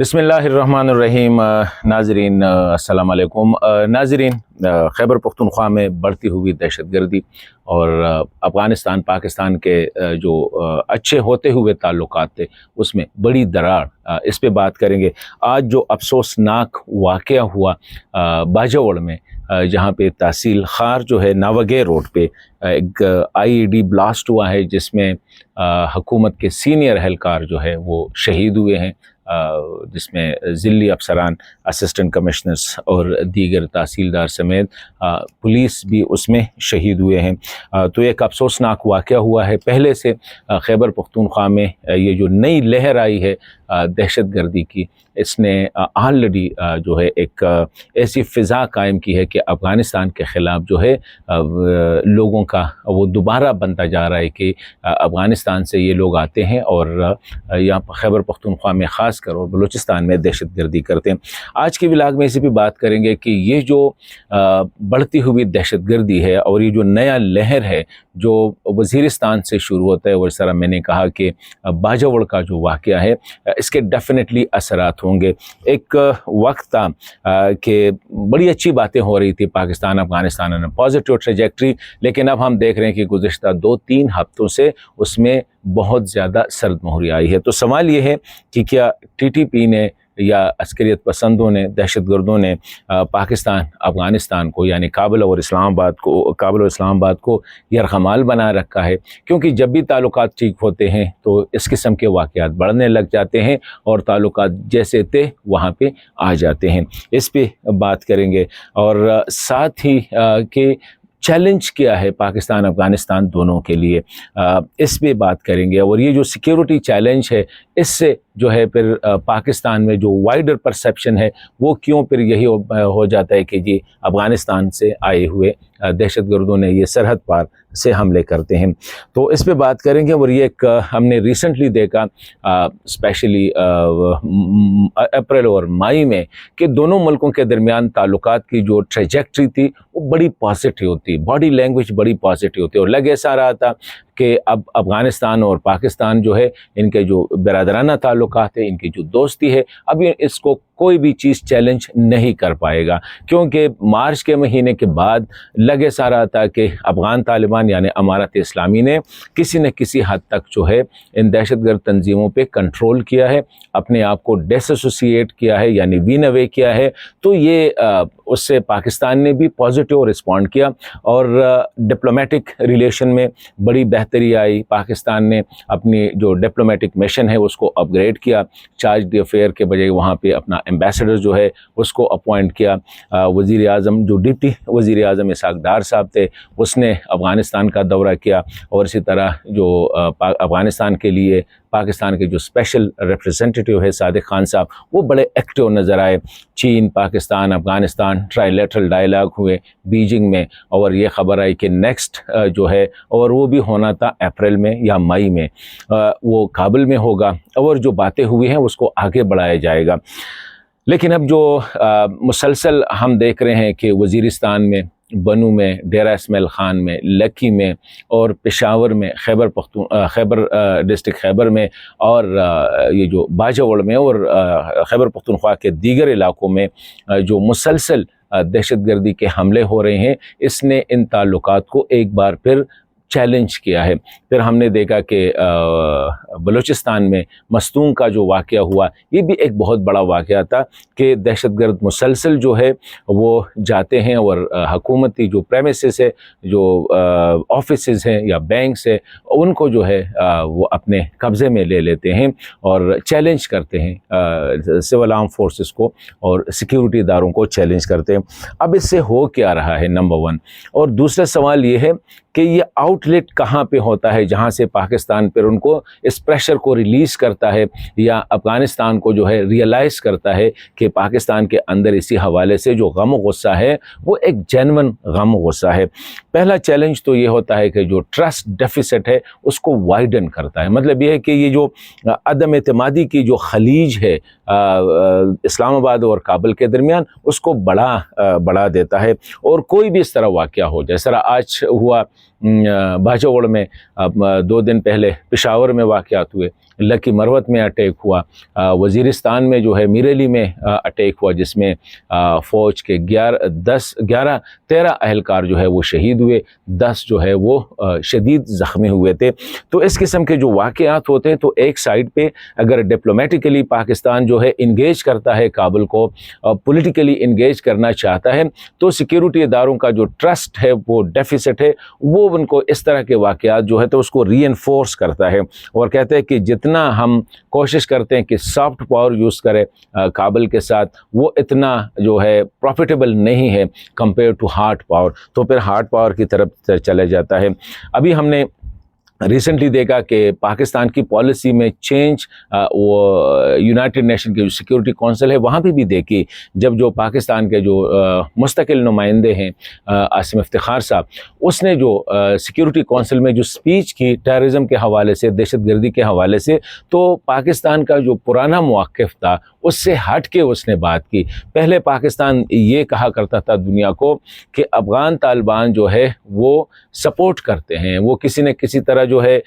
बिस्मिल्लाहिर्रहमानिर्रहीम। नाजरीन अस्सलाम वालेकुम। नाजरीन, खैबर पख्तूनख्वा में बढ़ती हुई दहशतगर्दी और अफ़गानिस्तान पाकिस्तान के जो अच्छे होते हुए ताल्लुकात थे उसमें बड़ी दरार, इस पे बात करेंगे। आज जो अफसोसनाक वाक़या हुआ बाजवड़ में, जहाँ पे तहसील खार जो है नावगे रोड पे एक आईईडी ब्लास्ट हुआ है, जिसमें हुकूमत के सीनियर एहलकार जो है वो शहीद हुए हैं, जिसमें ज़िली अफसरान, असिस्टेंट कमिश्नर्स और दीगर तहसीलदार समेत पुलिस भी उसमें शहीद हुए हैं। तो एक अफसोसनाक वाक़या हुआ है। पहले से खैबर पख्तूनख्वा में ये जो नई लहर आई है दहशतगर्दी की, इसने ऑलरेडी जो है एक ऐसी फ़िज़ा कायम की है कि अफ़गानिस्तान के ख़िलाफ़ जो है लोगों का वो दोबारा बनता जा रहा है कि अफ़गानिस्तान से ये लोग आते हैं और यहाँ पर खैबर पख्तूनख्वा में ख़ास कर और बलूचिस्तान में दहशतगर्दी करते हैं। आज के व्लॉग में इसी भी बात करेंगे कि ये जो बढ़ती हुई दहशतगर्दी है और ये जो नया लहर है जो वज़ीरिस्तान से शुरू होता है, और इस तरह मैंने कहा कि बाजवड़ का जो वाक़या है इसके डेफिनेटली असरात होंगे। एक वक्त था कि बड़ी अच्छी बातें हो रही थी पाकिस्तान अफ़गानिस्तान में, पॉजिटिव ट्रैजेक्टरी, लेकिन अब हम देख रहे हैं कि गुज़िश्ता 2-3 हफ्तों से उसमें बहुत ज़्यादा सर्द मोहरी आई है। तो सवाल ये है कि क्या टीटीपी ने या अस्करियत पसंदों ने, दहशतगर्दों ने पाकिस्तान अफ़गानिस्तान को यानी काबुल और इस्लामाबाद को यरग़माल बना रखा है? क्योंकि जब भी ताल्लुकात ठीक होते हैं तो इस किस्म के वाक़यात बढ़ने लग जाते हैं और ताल्लुकात जैसे थे वहाँ पे आ जाते हैं। इस पे बात करेंगे और साथ ही कि चैलेंज क्या है पाकिस्तान अफ़गानिस्तान दोनों के लिए, इस पे बात करेंगे। और ये जो सिक्योरिटी चैलेंज है, इससे जो है फिर पाकिस्तान में जो वाइडर परसेप्शन है वो क्यों फिर यही हो जाता है कि जी अफ़गानिस्तान से आए हुए दहशतगर्दों ने ये सरहद पार से हमले करते हैं। तो इस पे बात करेंगे। और ये एक हमने रिसेंटली देखा स्पेशली अप्रैल और मई में कि दोनों मुल्कों के दरमियान ताल्लुकात की जो ट्रैजेक्टरी थी वो बड़ी पॉजिटिव होती, बॉडी लैंग्वेज बड़ी पॉजिटिव होती, और लग ऐसा रहा था कि अब अफ़गानिस्तान और पाकिस्तान जो है इनके जो बिरादराना ताल्लुकात है, इनकी जो दोस्ती है, अब इसको कोई भी चीज़ चैलेंज नहीं कर पाएगा। क्योंकि मार्च के महीने के बाद लग ऐसा रहा था कि अफ़गान तालिबान यानी अमारत इस्लामी ने किसी न किसी हद तक जो है इन दहशतगर्द तंजीमों पे कंट्रोल किया है, अपने आप को डिसोसिएट किया है यानी वीन अवे किया है। तो ये उससे पाकिस्तान ने भी पॉजिटिव रिस्पॉन्ड किया और डिप्लोमेटिक रिलेशन में बड़ी बेहतरी आई। पाकिस्तान ने अपनी जो डिप्लोमेटिक मिशन है उसको अपग्रेड किया, चार्ज द अफेयर के बजाय वहाँ पे अपना एम्बेसडर जो है उसको अपॉइंट किया। वज़ीर आज़म जो डिप्टी वज़ीर आज़म इसहाक़ डार साहब थे उसने अफ़गानिस्तान का दौरा किया, और इसी तरह जो अफ़गानिस्तान के लिए पाकिस्तान के जो स्पेशल रिप्रेजेंटेटिव है सादिक खान साहब, वो बड़े एक्टिव नज़र आए। चीन, पाकिस्तान, अफ़गानिस्तान ट्राइलेटरल डायलॉग हुए बीजिंग में, और ये ख़बर आई कि नेक्स्ट जो है और वो भी होना था अप्रैल में या मई में, वो काबुल में होगा, और जो बातें हुई हैं उसको आगे बढ़ाया जाएगा। लेकिन अब जो मुसलसल हम देख रहे हैं कि वज़ीरिस्तान में, बनू में, डेरा इस्माइल ख़ान में, लकी में और पेशावर में, खैबर डिस्ट्रिक्ट खैबर में, और ये जो बाजवड़ में और खैबर पख्तूनख्वा के दीगर इलाक़ों में जो मुसलसल दहशतगर्दी के हमले हो रहे हैं, इसने इन ताल्लुकात को एक बार फिर चैलेंज किया है। फिर हमने देखा कि बलूचिस्तान में मस्तूंग का जो वाक़या हुआ, ये भी एक बहुत बड़ा वाक़या था कि दहशतगर्द मुसलसल जो है वो जाते हैं और हुकूमती जो प्रेमिसेस है, जो ऑफिसेस हैं या बैंक्स है, उनको जो है वो अपने कब्ज़े में ले लेते हैं और चैलेंज करते हैं सिविल आर्म फोर्सेस को और सिक्योरिटी इदारों को चैलेंज करते हैं। अब इससे हो क्या रहा है, नंबर 1। और दूसरा सवाल ये है कि ये आउटलेट कहाँ पे होता है जहाँ से पाकिस्तान पर उनको इस प्रेशर को रिलीज़ करता है या अफ़गानिस्तान को जो है रियलाइज़ करता है कि पाकिस्तान के अंदर इसी हवाले से जो गम गुस्सा है वो एक जेन्युइन गम गुस्सा है। पहला चैलेंज तो ये होता है कि जो ट्रस्ट डेफिसिट है उसको वाइडन करता है। मतलब ये है कि ये जो अदम एतमादी की जो खलीज है इस्लामाबाद और काबुल के दरमियान, उसको बढ़ा देता है। और कोई भी इस तरह वाक़या हो, जिस तरह आज हुआ باجوڑ میں 2 دن پہلے پشاور میں واقعات ہوئے، لکی مروت میں اٹیک ہوا، وزیرستان میں جو ہے میریلی میں اٹیک ہوا جس میں فوج کے 13 اہلکار جو ہے وہ شہید ہوئے، 10 جو ہے وہ شدید زخمی ہوئے تھے۔ تو اس قسم کے جو واقعات ہوتے ہیں تو ایک سائڈ پہ اگر ڈپلومیٹیکلی پاکستان جو ہے انگیج کرتا ہے کابل کو، پولیٹیکلی انگیج کرنا چاہتا ہے، تو سیکیورٹی اداروں کا جو ٹرسٹ ہے وہ ڈیفیسٹ ہے، وہ ان کو اس طرح کے واقعات جو ہے تو اس کو ری انفورس کرتا ہے اور کہتے ہیں کہ جتنا ہم کوشش کرتے ہیں کہ سافٹ پاور یوز کرے کابل کے ساتھ، وہ اتنا جو ہے پروفیٹیبل نہیں ہے کمپیئر ٹو ہارڈ پاور، تو پھر ہارڈ پاور کی طرف چلے جاتا ہے۔ ابھی ہم نے ریسنٹلی دیکھا کہ پاکستان کی پالیسی میں چینج، وہ یونائٹڈ نیشن کے جو سیکیورٹی کونسل ہے وہاں بھی دیکھی، جب جو پاکستان کے جو مستقل نمائندے ہیں عاصم افتخار صاحب، اس نے جو سیکیورٹی کونسل میں جو سپیچ کی ٹیررزم کے حوالے سے، دہشت گردی کے حوالے سے، تو پاکستان کا جو پرانا موقف تھا اس سے ہٹ کے اس نے بات کی۔ پہلے پاکستان یہ کہا کرتا تھا دنیا کو کہ افغان طالبان جو ہے وہ سپورٹ کرتے ہیں، وہ کسی نہ کسی طرح جو ہے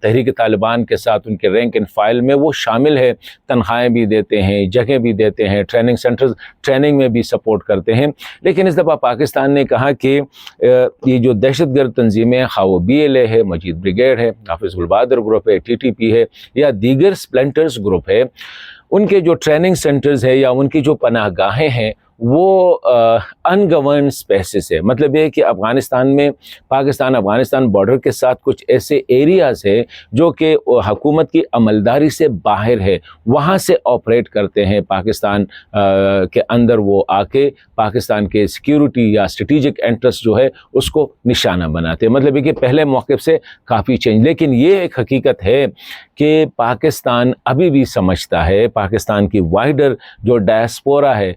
تحریک طالبان کے ساتھ ان کے رینک اینڈ فائل میں وہ شامل ہے، تنخواہیں بھی دیتے ہیں، جگہ بھی دیتے ہیں، ٹریننگ سینٹرز ٹریننگ میں بھی سپورٹ کرتے ہیں۔ لیکن اس دفعہ پاکستان نے کہا کہ یہ جو دہشت گرد تنظیمیں، خواہ وہ BLA ہے، مجید بریگیڈ ہے، حافظ البادر گروپ ہے، TTP ہے یا دیگر سپلنٹرز گروپ ہے، ان کے جو ٹریننگ سینٹرز ہے یا ان کی جو پناہ گاہیں ہیں وہ ان گورنڈ اسپیسز ہے۔ مطلب یہ کہ افغانستان میں پاکستان افغانستان بارڈر کے ساتھ کچھ ایسے ایریاز ہے جو کہ حکومت کی عملداری سے باہر ہے، وہاں سے آپریٹ کرتے ہیں پاکستان کے اندر، وہ آ کے پاکستان کے سیکیورٹی یا اسٹریٹجک انٹرسٹ جو ہے اس کو نشانہ بناتے ہیں۔ مطلب یہ کہ پہلے موقف سے کافی چینج، لیکن یہ ایک حقیقت ہے کہ پاکستان ابھی بھی سمجھتا ہے، پاکستان کی وائڈر جو ڈائسپورا ہے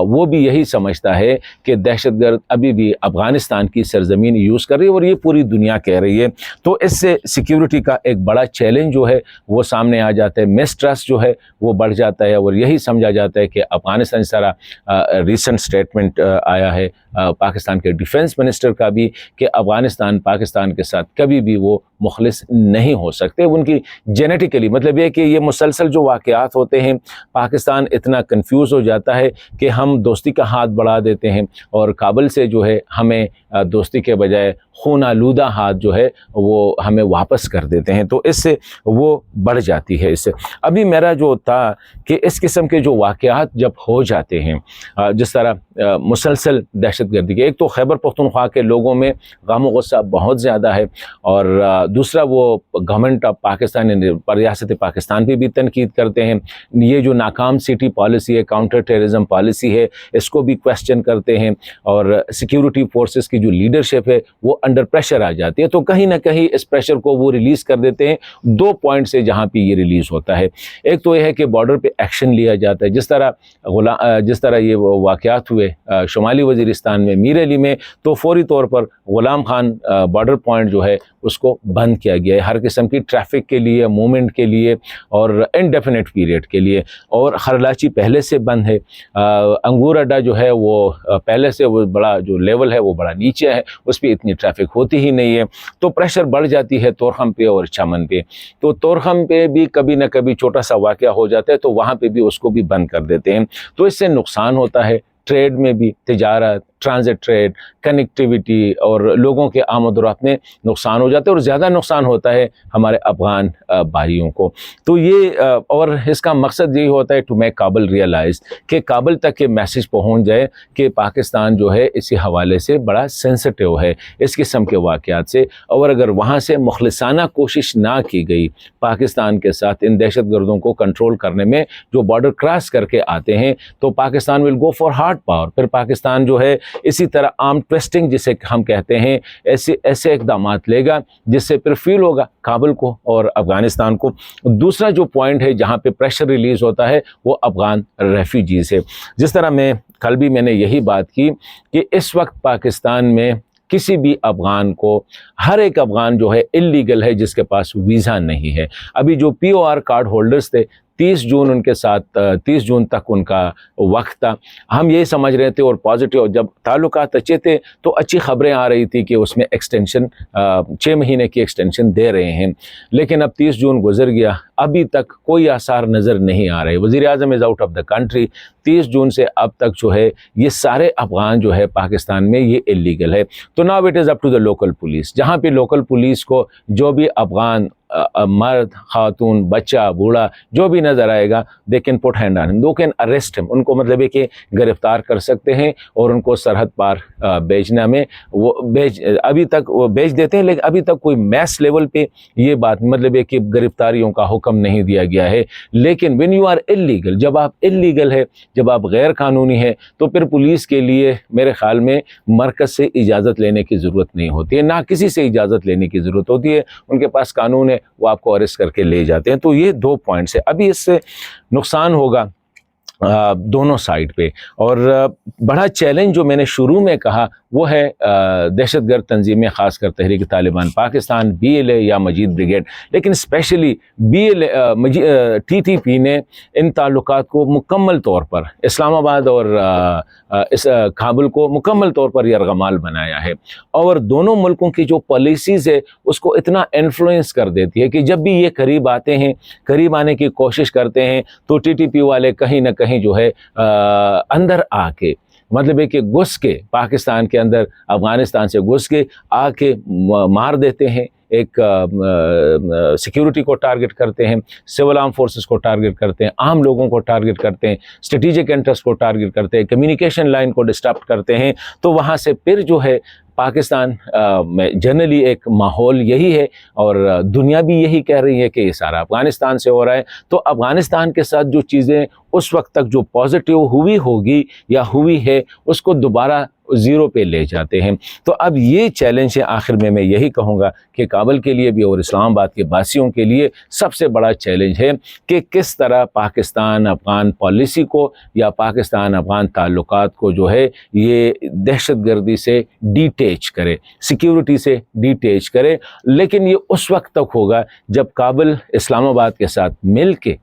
وہ بھی یہی سمجھتا ہے کہ دہشت گرد ابھی بھی افغانستان کی سرزمین یوز کر رہی ہے اور یہ پوری دنیا کہہ رہی ہے۔ تو اس سے سیکیورٹی کا ایک بڑا چیلنج جو ہے وہ سامنے آ جاتا ہے، مسٹرسٹ جو ہے وہ بڑھ جاتا ہے، اور یہی سمجھا جاتا ہے کہ افغانستان اس طرح ریسنٹ سٹیٹمنٹ آیا ہے پاکستان کے ڈیفنس منسٹر کا بھی کہ افغانستان پاکستان کے ساتھ کبھی بھی وہ مخلص نہیں ہو سکتے، ان کی جینیٹیکلی، مطلب یہ کہ یہ مسلسل جو واقعات ہوتے ہیں پاکستان اتنا کنفیوز ہو جاتا ہے کہ ہم دوستی کا ہاتھ بڑھا دیتے ہیں اور کابل سے جو ہے ہمیں دوستی کے بجائے خون آلودہ ہاتھ جو ہے وہ ہمیں واپس کر دیتے ہیں، تو اس سے وہ بڑھ جاتی ہے۔ اس سے ابھی میرا جو تھا کہ اس قسم کے جو واقعات جب ہو جاتے ہیں، جس طرح مسلسل دہشت گردی کے، ایک تو خیبر پختونخوا کے لوگوں میں غم و غصہ بہت زیادہ ہے، اور دوسرا وہ گورنمنٹ آف پاکستان، ریاست پاکستان پہ بھی تنقید کرتے ہیں، یہ جو ناکام سٹی پالیسی ہے، کاؤنٹر ٹیررزم پالیسی ہے، اس کو بھی کویسچن کرتے ہیں، اور سیکیورٹی فورسز کی جو لیڈرشپ ہے وہ انڈر پریشر آ جاتی ہے، تو کہیں نہ کہیں اس پریشر کو وہ ریلیز کر دیتے ہیں 2 پوائنٹ سے جہاں پہ یہ ریلیز ہوتا ہے۔ ایک تو یہ ہے کہ بارڈر پہ ایکشن لیا جاتا ہے، جس طرح یہ واقعات ہوئے شمالی وزیرستان میں میریلی میں، تو فوری طور پر غلام خان بارڈر پوائنٹ جو ہے اس کو بند کیا گیا ہے ہر قسم کی ٹریفک کے لیے، موومنٹ کے لیے اور انڈیفینٹ پیریڈ کے لیے، اور خرلاچی پہلے سے بند ہے، انگور اڈا جو ہے وہ پہلے سے وہ بڑا جو لیول ہے وہ بڑا نیچے ہے، اس پہ اتنی ٹریفک ہوتی ہی نہیں ہے، تو پریشر بڑھ جاتی ہے تورخم پہ اور چمن پہ، تو تورخم پہ بھی کبھی نہ کبھی چھوٹا سا واقعہ ہو جاتا ہے تو وہاں پہ بھی اس کو بھی بند کر دیتے ہیں، تو اس سے نقصان ہوتا ہے ٹریڈ میں بھی، تجارت، ٹرانزٹ ٹریڈ، کنیکٹیویٹی اور لوگوں کے آمد و رفت میں نقصان ہو جاتا ہے، اور زیادہ نقصان ہوتا ہے ہمارے افغان بھائیوں کو۔ تو یہ اور اس کا مقصد یہی ہوتا ہے ٹو میک کابل ریئلائز، کہ کابل تک یہ میسج پہنچ جائے کہ پاکستان جو ہے اسی حوالے سے بڑا سینسٹیو ہے اس قسم کے واقعات سے، اور اگر وہاں سے مخلصانہ کوشش نہ کی گئی پاکستان کے ساتھ ان دہشت گردوں کو کنٹرول کرنے میں جو بارڈر کراس کر کے آتے ہیں، تو پاکستان ول گو فار ہارڈ پاور، پھر پاکستان جو ہے اسی طرح آرم ٹویسٹنگ جسے ہم کہتے ہیں، ایسے اقدامات لے گا جس سے پھر فیل ہوگا کابل کو اور افغانستان کو۔ دوسرا جو پوائنٹ ہے جہاں پہ پریشر ریلیز ہوتا ہے وہ افغان ریفیوجیز ہے، جس طرح کل بھی میں نے یہی بات کی کہ اس وقت پاکستان میں کسی بھی افغان کو، ہر ایک افغان جو ہے اللیگل ہے جس کے پاس ویزا نہیں ہے۔ ابھی جو POR کارڈ ہولڈرز تھے 30 जून उनके साथ 30 जून तक उनका वक्त था। हम यही समझ रहे थे और पॉजिटिव, जब ताल्लुकात अच्छे थे तो अच्छी खबरें आ रही थी कि उसमें एक्सटेंशन 6 महीने की एक्सटेंशन दे रहे हैं। लेकिन अब 30 जून गुजर गया, अभी तक कोई आसार नज़र नहीं आ रहे। वज़ीर आज़म is out of the country. 30 जून से अब तक जो है ये सारे अफ़गान जो है पाकिस्तान में ये इलीगल है। तो now it is up to the local police. जहाँ पे लोकल पुलिस को जो भी अफ़गान मर्द, खातून, बच्चा, बूढ़ा जो भी नज़र आएगा, they can put hand on him, they can arrest him, उनको मतलब है कि गिरफ्तार कर सकते हैं और उनको सरहद पार भेजना में वो अभी तक वो भेज देते हैं। लेकिन अभी तक कोई मैस लेवल पे ये बात मतलब है कि गिरफ्तारियों का हुक्म नहीं दिया गया है। लेकिन व्हेन यू आर इलीगल, जब आप इलीगल है, जब आप गैर कानूनी है, तो फिर पुलिस के लिए मेरे ख्याल में मरकज़ से इजाज़त लेने की ज़रूरत नहीं होती है, ना किसी से इजाज़त लेने की ज़रूरत होती है। उनके पास कानून है, वो आपको अरेस्ट करके ले जाते हैं। तो ये 2 पॉइंट्स है। अभी इससे नुकसान होगा दोनों साइड पे। और बड़ा चैलेंज जो मैंने शुरू में कहा वो है दहशतगर्द तंजीमें, ख़ासकर तहरीक तालिबान पाकिस्तान, BLA या मजीद ब्रिगेड, लेकिन स्पेशली TTP ने इन ताल्लुकात को मुकम्मल तौर पर इस्लामाबाद और इस काबुल को मुकम्मल तौर पर यरगमाल बनाया है। और दोनों मुल्कों की जो पॉलिसीज़ है उसको इतना इन्फ्लुएंस कर देती है कि जब भी ये करीब आते हैं, करीब आने की कोशिश करते हैं, तो TTP वाले कहीं ना कहीं जो है अंदर आके मतलब है कि घुस के पाकिस्तान के अंदर, अफ़गानिस्तान से घुस के आके मार देते हैं। एक सिक्योरिटी को टारगेट करते हैं, सिविल आर्म फोर्सेस को टारगेट करते हैं, आम लोगों को टारगेट करते हैं, स्ट्रेटेजिक इंटरेस्ट को टारगेट करते हैं, कम्युनिकेशन लाइन को डिस्टर्ब करते हैं। तो वहाँ से फिर जो है पाकिस्तान में जनरली एक माहौल यही है और दुनिया भी यही कह रही है कि ये सारा अफ़गानिस्तान से हो रहा है। तो अफ़गानिस्तान के साथ जो चीज़ें उस वक्त तक जो पॉजिटिव हुई होगी या हुई है उसको दोबारा ज़ीरो पे ले जाते हैं। तो अब ये चैलेंज है। आखिर में मैं यही कहूँगा कि काबुल के लिए भी और इस्लामाबाद के बासियों के लिए सबसे बड़ा चैलेंज है कि किस तरह पाकिस्तान अफ़गान पॉलिसी को या पाकिस्तान अफ़गान ताल्लुकात को जो है ये दहशतगर्दी से डिटैच करे, सिक्योरिटी से डिटैच करे। लेकिन ये उस वक्त तक होगा जब काबुल इस्लामाबाद के साथ मिल के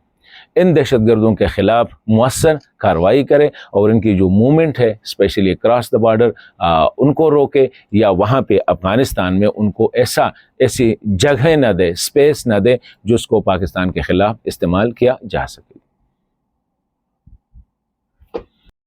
इन दहशतगर्दों के ख़िलाफ़ मुअस्सर कार्रवाई करे और इनकी जो मूवमेंट है स्पेशली क्रॉस द बॉर्डर उनको रोके, या वहाँ पे अफ़गानिस्तान में उनको ऐसी जगह न दे, स्पेस न दे जिसको पाकिस्तान के ख़िलाफ़ इस्तेमाल किया जा सके।